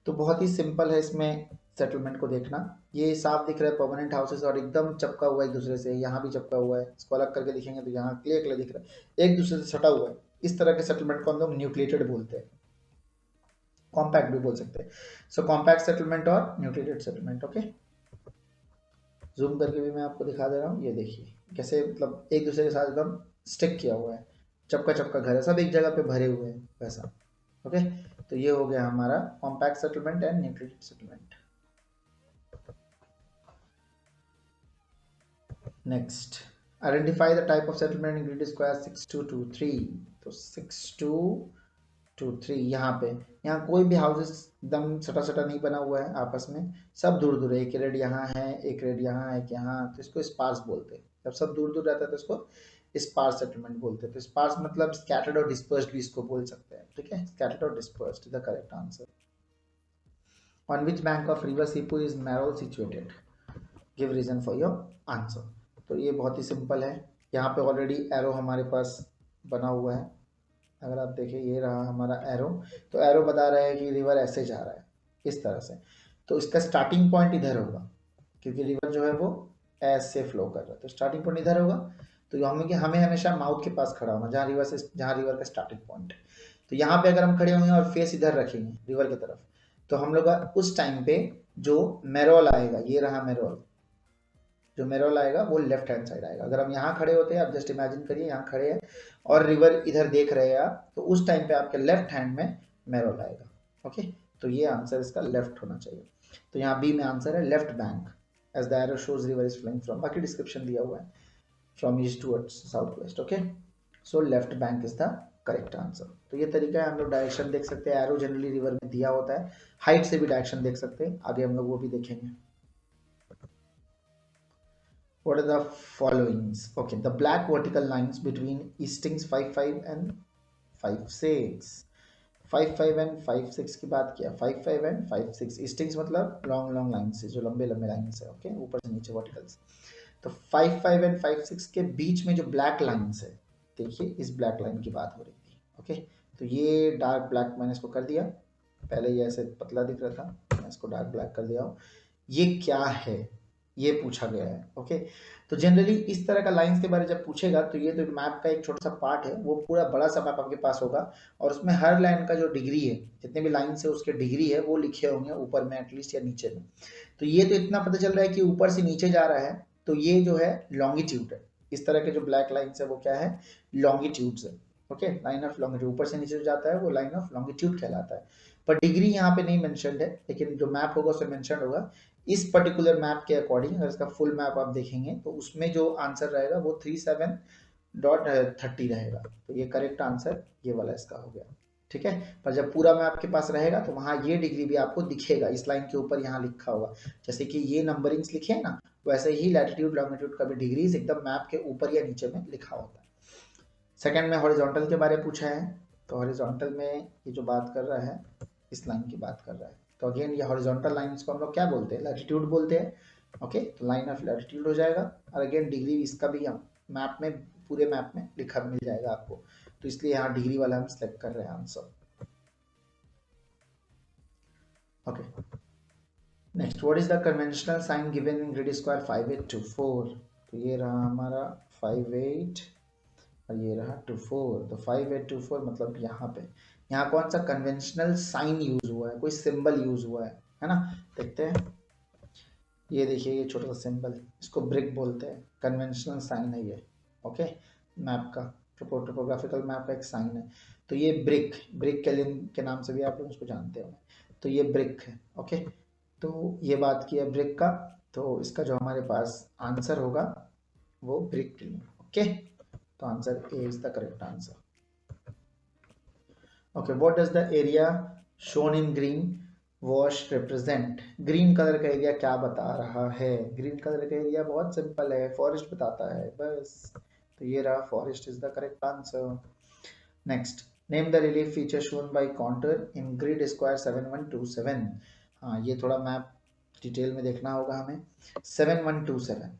तो बहुत ही सिंपल है इसमें सेटलमेंट को देखना। ये साफ दिख रहा है परमानेंट हाउसेस, और एकदम चिपका हुआ है एक दूसरे से, यहाँ भी चिपका हुआ है, इसको अलग करके दिखेंगे तो यहाँ क्लियर क्लियर दिख रहा है एक दूसरे से सटा हुआ है। इस तरह के सेटलमेंट को हम लोग न्यूक्लिएटेड बोलते हैं। कॉम्पैक्ट भी बोल सकते हैं। सो कॉम्पैक्ट सेटलमेंट और न्यूक्लिएटेड सेटलमेंट। ओके, जूम करके भी मैं आपको दिखा दे रहा हूँ, ये देखिए कैसे मतलब एक दूसरे के साथ एकदम स्टिक किया हुआ है, चपका चपका घर है, सब एक जगह पे भरे हुए हैं वैसा। ओके, तो ये हो गया हमारा compact settlement and nucleated settlement. Next, identify the type of settlement in grid square 6223। तो 6223 यहाँ पे, यहाँ कोई भी हाउसेस एकदम सटा सटा नहीं बना हुआ है आपस में, सब दूर दूर है, एक रेड यहाँ है, एक रेड यहाँ है, एक यहाँ, तो इसको स्पार्स बोलते हैं। जब सब दूर दूर रहता है तो इसको स्पार्स सेटलमेंट बोलते हैं। तो स्पार्स मतलब स्कैटर्ड और डिस्पर्स्ड भी इसको बोल सकते हैं। ठीक है, स्कैटर्ड और dispersed is the correct answer. On which bank of river Sipu is Marol situated, give reason for your answer. तो ये बहुत ही सिंपल है, यहाँ पे ऑलरेडी एरो हमारे पास बना हुआ है। अगर आप देखें ये रहा हमारा एरो, तो एरो बता रहा है कि रिवर ऐसे जा रहा है इस तरह से, तो इसका स्टार्टिंग पॉइंट इधर होगा, क्योंकि रिवर जो है वो ऐसे फ्लो कर रहा है, तो स्टार्टिंग पॉइंट इधर होगा। तो हमें हमेशा माउथ के पास खड़ा होना, जहाँ रिवर का स्टार्टिंग पॉइंट है। तो यहाँ पे अगर हम खड़े होंगे और फेस इधर रखेंगे रिवर की तरफ, तो हम लोग उस टाइम पे जो मेरोल आएगा, ये रहा मेरोल, जो मेरोल आएगा वो लेफ्ट हैंड साइड आएगा। अगर हम यहाँ खड़े होते हैं, आप जस्ट इमेजिन करिए यहाँ खड़े हैं और रिवर इधर देख रहे हैं आप, तो उस टाइम पे आपके लेफ्ट हैंड में मेरोल आएगा। ओके, तो ये आंसर इसका लेफ्ट होना चाहिए। तो यहाँ बी में आंसर है left bank, as the arrow shows river is flowing from, बाकी डिस्क्रिप्शन दिया हुआ है from east towards south west. Okay, so left bank is the correct answer. तो ये तरीका है, हम लोग डायरेक्शन देख सकते हैं, एरो जनरली रिवर में दिया होता है, हाइट से भी डायरेक्शन देख सकते हैं, आगे हम लोग वो भी देखेंगे। What are the followings? Okay, the black vertical lines between Eastings 55 and 56. 55 and 56 की बात किया, 55 and 56 Eastings मतलब लॉन्ग लॉन्ग लाइन से, जो लंबे लंबे लाइन से, ओके, ऊपर से नीचे वर्टिकल्स। तो 55 and 56 के बीच में जो ब्लैक लाइन्स है, देखिए इस ब्लैक लाइन की बात हो रही थी। ओके, तो ये डार्क ब्लैक मैंने इसको कर दिया, पहले ये ऐसे पतला दिख रहा था, मैं इसको डार्क ब्लैक कर दिया हूँ। ये क्या है ये पूछा गया है। ओके, तो जनरली इस तरह का लाइंस के बारे में जब पूछेगा, तो ये तो मैप का एक छोटा सा पार्ट है, वो पूरा बड़ा सा मैप आपके पास होगा, और उसमें हर लाइन का जो डिग्री है, जितने भी लाइन है उसके डिग्री है वो लिखे होंगे ऊपर में एटलीस्ट या नीचे में। तो ये तो इतना पता चल रहा है कि ऊपर से नीचे जा रहा है, तो ये जो है लॉन्गिट्यूड है। इस तरह के जो ब्लैक लाइन्स है वो क्या है, लॉन्गिट्यूड्स है। ओके, लाइन ऑफ लॉन्गिट्यूड, ऊपर से नीचे जो जाता है वो लाइन ऑफ लॉन्गिट्यूड कहलाता है। पर डिग्री यहाँ पे नहीं मेंशन्ड है, लेकिन जो मैप होगा उसमें मेंशन होगा। इस पर्टिकुलर मैप के अकॉर्डिंग अगर इसका फुल मैप आप देखेंगे तो उसमें जो आंसर रहेगा वो 37.30 रहेगा। तो ये करेक्ट आंसर ये वाला इसका हो गया। ठीक है, पर जब पूरा मैप आपके पास रहेगा तो वहाँ ये डिग्री भी आपको दिखेगा, इस लाइन के ऊपर यहाँ लिखा होगा, जैसे कि ये नंबरिंग्स लिखे हैं ना, वैसे ही लैटिट्यूड लॉन्गिट्यूड का भी डिग्रीज एकदम मैप के ऊपर या नीचे में लिखा होता है। सेकंड में हॉरिजॉन्टल के बारे में पूछा है, तो हॉरिजॉन्टल में ये जो बात कर रहा है इस लाइन की बात कर रहा है। तो अगेन ये हॉरिजॉन्टल लाइंस को हम लोग क्या बोलते हैं, लैटिट्यूड बोलते हैं। ओके, तो लाइन ऑफ लैटिट्यूड हो जाएगा, और अगेन डिग्री इसका भी हम मैप में, पूरे मैप में लिखा मिल जाएगा आपको, तो इसलिए यहाँ डिग्री वाला हम सेलेक्ट कर रहे हैं answer. Okay, next, what is the conventional sign given in grid square 5824। तो ये रहा हमारा 58 और ये रहा 24। तो 5824 मतलब यहाँ पे, यहाँ कौन सा कन्वेंशनल साइन यूज हुआ है, कोई सिंबल यूज हुआ है ना, देखते हैं। ये देखिए ये छोटा सा सिंबल, इसको ब्रिक बोलते हैं, कन्वेंशनल साइन है ये। ओके, मैप का, टोपोग्राफिकल मैप का एक साइन है। तो ये ब्रिक, ब्रिक के नाम से भी आप लोग उसको जानते हो, तो ये ब्रिक है। ओके, तो ये बात की है ब्रिक का, तो इसका जो हमारे पास आंसर होगा वो ब्रिक। ओके, तो answer A is the correct answer. Okay, what does the area shown in green wash represent. Green colour का एरिया क्या बता रहा है, ग्रीन कलर का एरिया बहुत सिंपल है, फॉरेस्ट बताता है बस। तो ये रहा, forest is the correct answer. Next, name the relief feature shown bye contour in grid square 7127। हाँ, ये थोड़ा मैप डिटेल में देखना होगा हमें। 7127,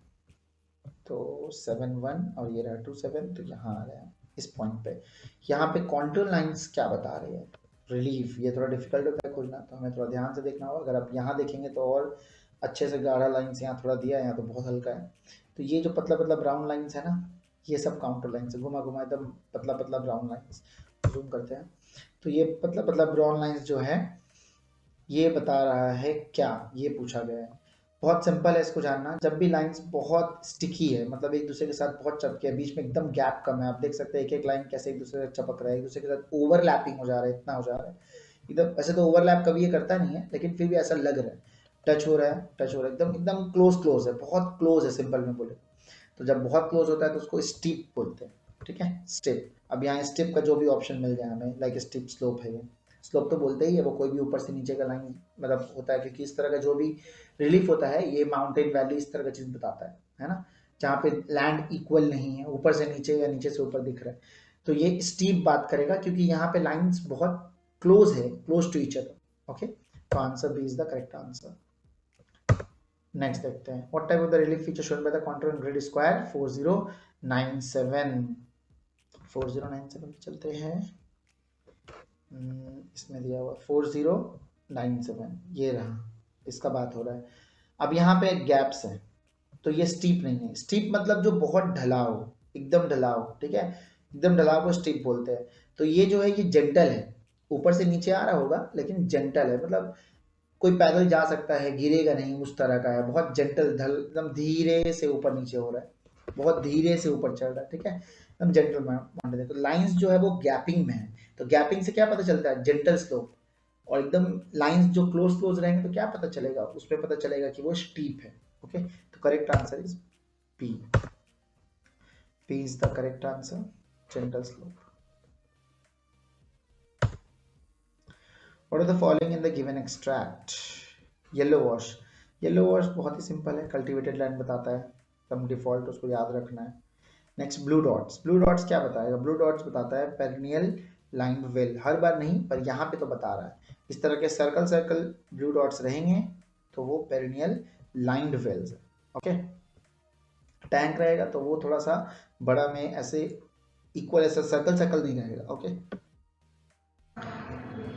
तो 71 और ये रहा 27, तो यहाँ आ गया इस पॉइंट पे। यहाँ पे कॉन्टूर लाइंस क्या बता रही है, रिलीफ, ये थोड़ा डिफिकल्ट होता है खोजना, तो हमें थोड़ा ध्यान से देखना होगा। अगर आप यहाँ देखेंगे तो और अच्छे से गाढ़ा लाइंस यहाँ थोड़ा दिया है, यहाँ तो बहुत हल्का है। तो ये जो पतला पतला ब्राउन लाइंस है ना, ये सब काउंटर लाइंस है, घुमा घुमा एकदम पतला पतला ब्राउन लाइंस। जूम करते हैं, तो ये पतला पतला ब्राउन लाइंस जो है ये बता रहा है क्या, ये पूछा गया है। बहुत सिंपल है इसको जानना। जब भी लाइंस बहुत स्टिकी है, मतलब एक दूसरे के साथ बहुत चपके है, बीच में एकदम गैप कम है, आप देख सकते हैं एक एक लाइन कैसे एक दूसरे से चिपक रहा है, एक दूसरे के साथ ओवरलैपिंग हो जा रहा है, इतना हो जा रहा है एकदम। ऐसे तो ओवरलैप कभी ये करता नहीं है, लेकिन फिर भी ऐसा लग रहा है, टच हो रहा है, टच हो रहा है, एकदम एकदम क्लोज क्लोज है, बहुत क्लोज है सिंपल में बोले तो। जब बहुत क्लोज होता है तो उसको स्टीप बोलते हैं, ठीक है, स्टेप। अब यहाँ स्टेप का जो भी ऑप्शन मिल जाए हमें, लाइक स्टीप स्लोप है, ये स्लोप तो बोलते ही है वो, कोई भी ऊपर से नीचे का लाइन मतलब होता है, क्योंकि इस तरह का जो भी रिलीफ होता है ये माउंटेन वैली इस तरह का चीज बताता है ना, जहाँ पे लैंड इक्वल नहीं है, ऊपर से नीचे या नीचे से ऊपर दिख रहा है, तो ये स्टीप बात करेगा, क्योंकि यहाँ पे लाइंस बहुत क्लोज है, close to each other. Okay, तो answer B is the correct answer. Next देखते हैं, what type of the relief feature shown by the contour in grid square 4097। 4097 चलते हैं, इसमें दिया हुआ 4097, ये रहा, इसका बात हो रहा है। अब यहाँ पे गैप्स है, तो ये स्टीप नहीं है। स्टीप मतलब जो बहुत ढलाव, एकदम ढलाव, ठीक है, एकदम ढलाव को स्टीप बोलते हैं। तो ये जो है ये जेंटल है, ऊपर से नीचे आ रहा होगा लेकिन जेंटल है, मतलब कोई पैदल जा सकता है, गिरेगा नहीं, उस तरह का है, बहुत जेंटल, ढल एकदम धीरे से ऊपर नीचे हो रहा है, बहुत धीरे से ऊपर चढ़ रहा है, ठीक है, एकदम जेंटल माउंटेन है। तो लाइंस जो है वो गैपिंग में है, तो गैपिंग से क्या पता चलता है, जेंटल स्लोप। और एकदम लाइंस जो क्लोज क्लोज रहेंगे तो क्या पता चलेगा, उसमें पता चलेगा कि वो स्टीप है। ओके, तो correct answer is P. P is the correct answer, gentle slope. What are the following in the given extract? Yellow wash. Yellow wash बहुत ही सिंपल है, कल्टिवेटेड लैंड बताता है, एकदम डिफॉल्ट, उसको याद रखना है। Next blue dots. Blue dots क्या बताएगा, ब्लू डॉट्स बताता है पेरिनियल लाइन्ड वेल, हर बार नहीं पर यहाँ पे तो बता रहा है, इस तरह के सर्कल सर्कल ब्लू डॉट्स रहेंगे तो वो पेरिनियल लाइन्ड वेल्स है। ओके, टैंक रहेगा तो वो थोड़ा सा बड़ा में ऐसे इक्वल, ऐसा सर्कल सर्कल नहीं रहेगा। ओके,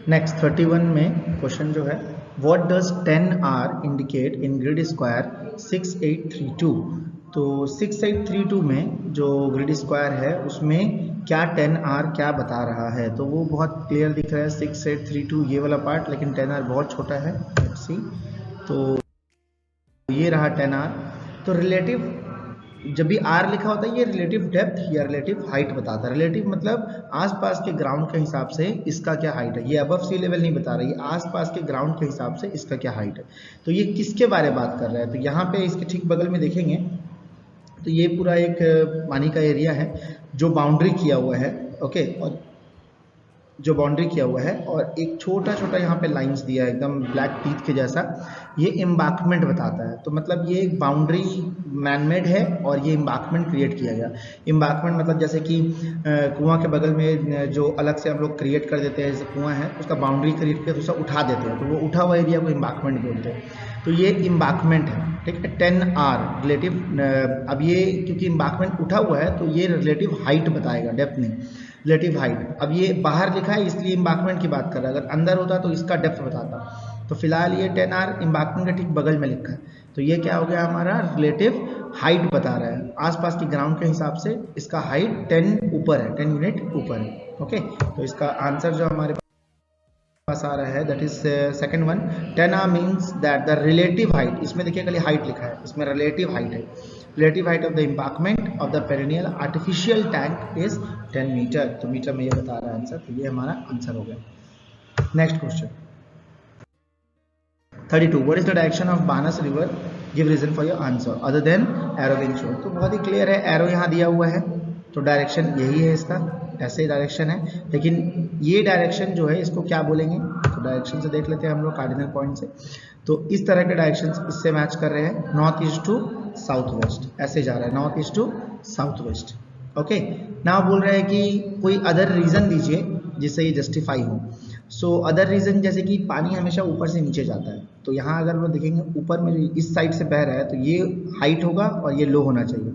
नेक्स्ट 31 में क्वेश्चन जो है, what does 10R indicate in grid square 6832। तो 6832 में जो ग्रिड स्क्वायर है उसमें क्या 10R क्या बता रहा है, तो वो बहुत क्लियर दिख रहा है 6832 ये वाला पार्ट, लेकिन 10R बहुत छोटा है। लेट्स सी, तो ये रहा 10R। तो रिलेटिव जब भी आर लिखा होता है ये रिलेटिव डेप्थ या रिलेटिव हाइट बताता है। रिलेटिव मतलब आसपास के ग्राउंड के हिसाब से इसका क्या हाइट है, ये अबव सी लेवल नहीं बता रही है, आसपास के ग्राउंड के हिसाब से इसका क्या हाइट है। तो ये किसके बारे में बात कर रहा है, तो यहाँ पे इसके ठीक बगल में देखेंगे तो ये पूरा एक पानी का एरिया है जो बाउंड्री किया हुआ है। ओके, और जो बाउंड्री किया हुआ है और एक छोटा छोटा यहाँ पे लाइंस दिया है एकदम ब्लैक टीथ के जैसा, ये एम्बार्कमेंट बताता है। तो मतलब ये एक बाउंड्री मैनमेड है और ये एम्बार्कमेंट क्रिएट किया गया। एम्बार्कमेंट मतलब जैसे कि कुआं के बगल में जो अलग से हम लोग क्रिएट कर देते हैं, जैसे कुआं है उसका बाउंड्री क्रिएट करके उसे उठा देते हैं, तो वो उठा हुआ एरिया को एम्बार्कमेंट बोलते हैं। तो ये एम्बार्कमेंट है, ठीक है। 10R रिलेटिव, अब ये क्योंकि एम्बार्कमेंट उठा हुआ है तो ये रिलेटिव हाइट बताएगा, डेप्थ नहीं, रिलेटिव हाइट। अब ये बाहर लिखा है इसलिए एम्बार्कमेंट की बात कर रहा है, अगर अंदर होता तो इसका डेप्थ बताता। तो फिलहाल ये 10R एम्बार्कमेंट के ठीक बगल में लिखा है, तो ये क्या हो गया हमारा, रिलेटिव हाइट बता रहा है। आसपास के ग्राउंड के हिसाब से इसका हाइट 10 ऊपर है, 10 यूनिट ऊपर है। ओके, तो इसका आंसर जो हमारे पास आ रहा है that is second one. 10R means that the relative height, इसमें देखिए खाली हाइट लिखा है, इसमें रिलेटिव हाइट है। Relative height of the embankment of the perennial artificial tank is 10 metre. तो मीटर में ये बता रहा है आंसर, तो ये हमारा आंसर हो गया। Next question 32, what is the direction of Banas river, give reason for your answer other than arrow being shown. तो बहुत ही क्लियर है, एरो यहाँ दिया हुआ है तो डायरेक्शन यही है इसका, ऐसे ही डायरेक्शन है, लेकिन ये डायरेक्शन जो है इसको क्या बोलेंगे, तो डायरेक्शन से देख लेते हैं हम लोग कार्डिनल पॉइंट से। तो इस तरह के डायरेक्शन इससे मैच कर रहे हैं, north east to south west, ऐसे जा रहा है north east to south west. Okay, now बोल रहे हैं कि कोई अदर रीजन दीजिए जिससे ये जस्टिफाई हो। सो अदर रीजन जैसे कि पानी हमेशा ऊपर से नीचे जाता है, तो यहाँ अगर हम देखेंगे ऊपर में इस साइड से बह रहा है तो ये हाइट होगा और ये लो होना चाहिए।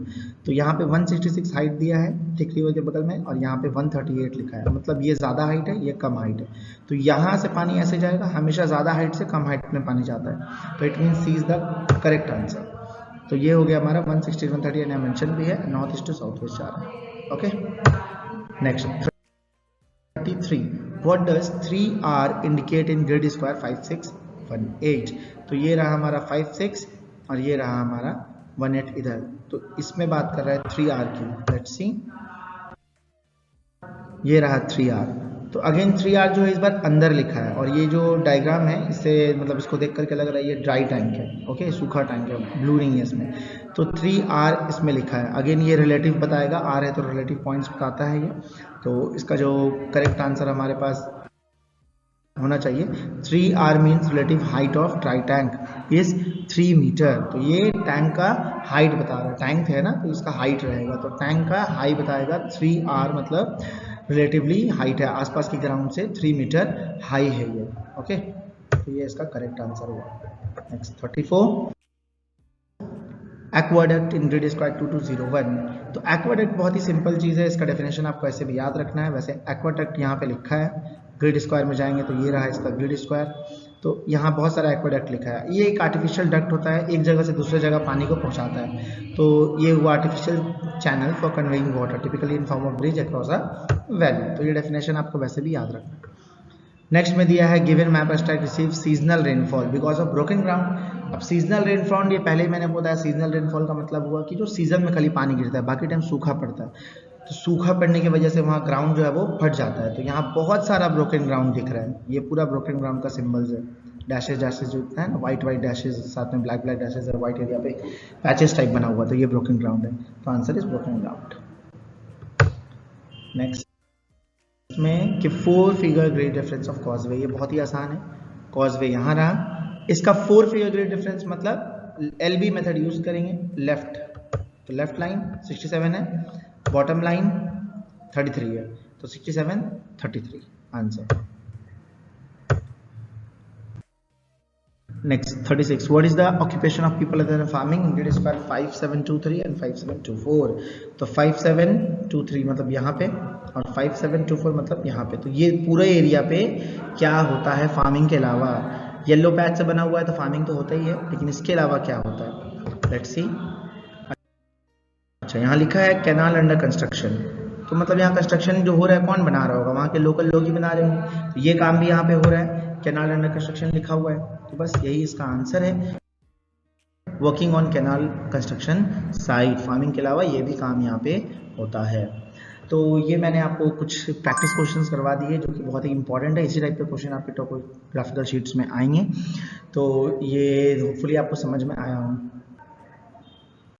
तो यहाँ पे 166 हाइट दिया है ठीक रिवर के बगल में, और यहाँ पे 138 लिखा है, मतलब ये ज़्यादा हाइट है ये कम हाइट है। तो यहाँ से पानी ऐसे जाएगा, हमेशा ज़्यादा हाइट से कम हाइट में पानी जाता है, तो it mean C is the correct answer. तो ये हो गया हमारा 160 138 यहाँ मेंशन भी है, north east to south west जा रहा है। Okay, next 33, what does 3R indicate in grid square 56? 18। तो ये रहा हमारा 5 6 और ये रहा हमारा 18 इधर। तो इसमें बात कर रहा है 3R की। लेट्स सी, ये रहा 3R। तो अगेन 3R जो है इस बार अंदर लिखा है, और ये जो डायग्राम है इससे मतलब इसको देख करके लग रहा है ये ड्राई टैंक है, ओके, सूखा टैंक है, ब्लू नहीं है इसमें। तो 3R इसमें लिखा है। अगेन ये रिलेटिव बताएगा, R है तो रिलेटिव पॉइंट्स बताता है ये। तो इसका जो करेक्ट आंसर हमारे पास होना चाहिए 3R means relative height of dry tank is 3 metre. तो ये टैंक का हाइट बता रहा है, टैंक है ना तो इसका हाइट रहेगा, तो टैंक का हाइट बताएगा 3R, मतलब रिलेटिवली हाइट है, आसपास की ग्राउंड से 3 मीटर हाई है ये, ओके। तो ये इसका करेक्ट आंसर हुआ। नेक्स्ट 34, एक्वाडक्ट इन ग्रिड स्क्वायर 2201। तो एक्वाडक्ट बहुत ही सिंपल चीज़ है, इसका डेफिनेशन आपको ऐसे भी याद रखना है। वैसे एक्वाडक्ट यहाँ पे लिखा है, ग्रिड स्क्वायर में जाएंगे तो ये रहा इसका ग्रिड स्क्वायर। तो यहाँ बहुत सारा एक्वाडक्ट लिखा है। ये एक आर्टिफिशियल डक्ट होता है, एक जगह से दूसरे जगह पानी को पहुँचाता है। तो ये हुआ artificial channel for conveying water typically in form of bridge across a valley. तो ये डेफिनेशन आपको वैसे भी याद रखना है। नेक्स्ट में दिया है given map एस्ट्रैक्ट receive seasonal rainfall because of broken ground. अब सीजनल रेनफॉल, ये पहले ही मैंने बताया, सीजनल रेनफॉल का मतलब हुआ कि जो सीजन में खाली पानी गिरता है, बाकी टाइम सूखा पड़ता है। तो सूखा पड़ने की वजह से वहाँ ग्राउंड जो है वो फट जाता है। तो यहाँ बहुत सारा ब्रोकन ग्राउंड दिख रहा है, ये पूरा ब्रोकन ग्राउंड का सिंबल्स है, डैशेज डैशेज जो होता है ना, वाइट वाइट डैशेज, साथ में ब्लैक ब्लैक डैशेज है, वाइट एरिया पे पैचेस टाइप बना हुआ, तो ये ब्रोकन ग्राउंड है। तो answer is broken ground. Next में कि 4 figure grade difference of causeway, ये बहुत ही आसान है। कॉजवे यहाँ रहा, इसका 4 फिगर ग्रेड डिफरेंस मतलब एलबी मेथड यूज करेंगे। लेफ्ट, तो लेफ्ट लाइन 67 है, बॉटम लाइन 33 है, तो 67 33 answer. Next 36, what is the occupation of people other than farming? Grid square 5723 and 5724। तो 5723 मतलब यहाँ पे और 5724 मतलब यहाँ पे। तो ये पूरे एरिया पे क्या होता है फार्मिंग के अलावा? येलो पैच से बना हुआ है तो फार्मिंग तो होता ही है, लेकिन इसके अलावा क्या होता है? Let's see. अच्छा, यहाँ लिखा है कैनाल अंडर कंस्ट्रक्शन, तो मतलब यहाँ कंस्ट्रक्शन जो हो रहा है कौन बना रहा होगा? वहाँ के लोकल लोग ही बना रहे होंगे। तो ये काम भी यहाँ पे हो रहा है, कैनाल अंडर कंस्ट्रक्शन लिखा हुआ है, तो बस यही इसका आंसर है। Working on canal construction site, farming के अलावा ये भी काम यहाँ पे होता है। तो ये मैंने आपको कुछ प्रैक्टिस क्वेश्चंस करवा दिए जो कि बहुत ही इंपॉर्टेंट है। इसी टाइप के क्वेश्चन आपके टॉपोग्राफिकल शीट्स में आएंगे। तो ये होपफुली आपको समझ में आया हो।